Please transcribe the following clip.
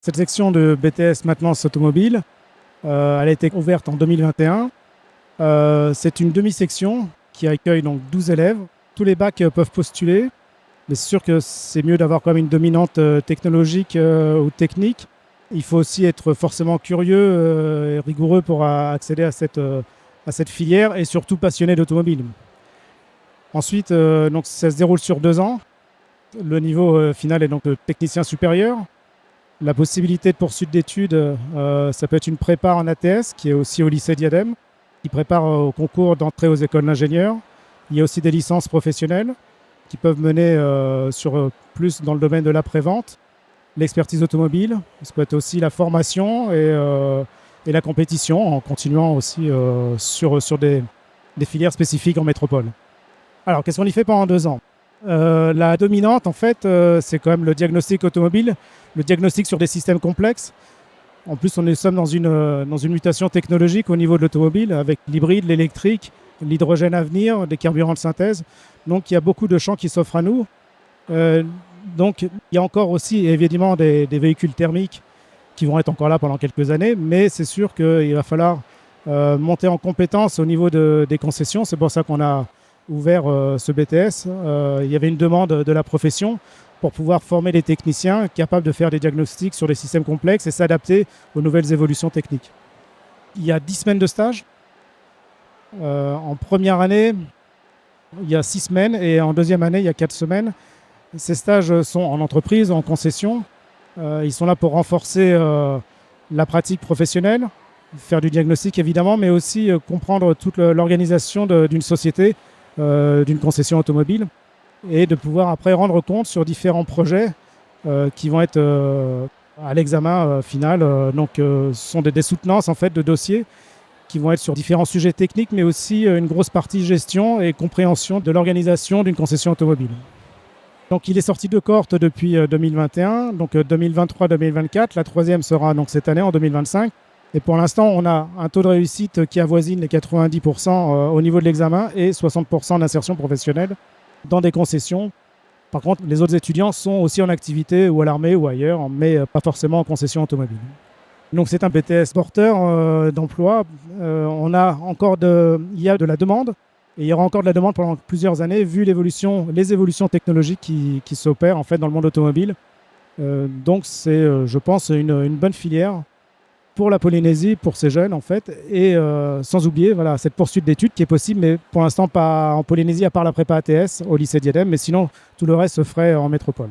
Cette section de BTS maintenance automobile, elle a été ouverte en 2021. C'est une demi-section qui accueille donc 12 élèves. Tous les bacs peuvent postuler, mais c'est sûr que c'est mieux d'avoir quand même une dominante technologique ou technique. Il faut aussi être forcément curieux et rigoureux pour accéder à cette filière et surtout passionné d'automobile. Ensuite, donc ça se déroule sur 2 ans. Le niveau final est donc le technicien supérieur. La possibilité de poursuite d'études, ça peut être une prépa en ATS, qui est aussi au lycée Diadème, qui prépare au concours d'entrée aux écoles d'ingénieurs. Il y a aussi des licences professionnelles qui peuvent mener sur plus dans le domaine de l'après-vente, l'expertise automobile. Ça peut être aussi la formation et la compétition, en continuant aussi sur des filières spécifiques en métropole. Alors, qu'est-ce qu'on y fait pendant 2 ans ? La dominante, en fait, c'est quand même le diagnostic automobile, le diagnostic sur des systèmes complexes. En plus, on est dans une mutation technologique au niveau de l'automobile, avec l'hybride, l'électrique, l'hydrogène à venir, des carburants de synthèse. Donc, il y a beaucoup de champs qui s'offrent à nous. Donc, il y a encore aussi, évidemment, des véhicules thermiques qui vont être encore là pendant quelques années, mais c'est sûr qu'il va falloir monter en compétence au niveau des concessions. C'est pour ça qu'on a ouvert ce BTS. Il y avait une demande de la profession pour pouvoir former des techniciens capables de faire des diagnostics sur des systèmes complexes et s'adapter aux nouvelles évolutions techniques. Il y a 10 semaines de stage. En première année, il y a 6 semaines et en deuxième année, il y a 4 semaines. Ces stages sont en entreprise, en concession. Ils sont là pour renforcer la pratique professionnelle, faire du diagnostic évidemment, mais aussi comprendre toute l'organisation d'une société, d'une concession automobile, et de pouvoir après rendre compte sur différents projets qui vont être à l'examen final. Donc ce sont des soutenances en fait de dossiers qui vont être sur différents sujets techniques, mais aussi une grosse partie gestion et compréhension de l'organisation d'une concession automobile. Donc il est sorti de cohortes depuis 2021, donc 2023-2024. La troisième sera donc cette année en 2025. Et pour l'instant, on a un taux de réussite qui avoisine les 90% au niveau de l'examen et 60% d'insertion professionnelle dans des concessions. Par contre, les autres étudiants sont aussi en activité ou à l'armée ou ailleurs, mais pas forcément en concession automobile. Donc c'est un BTS porteur d'emploi. Il y a de la demande et il y aura encore de la demande pendant plusieurs années vu les évolutions technologiques qui s'opèrent en fait dans le monde automobile. Donc c'est, je pense, une bonne filière pour la Polynésie, pour ces jeunes en fait, et sans oublier cette poursuite d'études qui est possible, mais pour l'instant pas en Polynésie à part la prépa ATS au lycée Diadème, mais sinon tout le reste se ferait en métropole.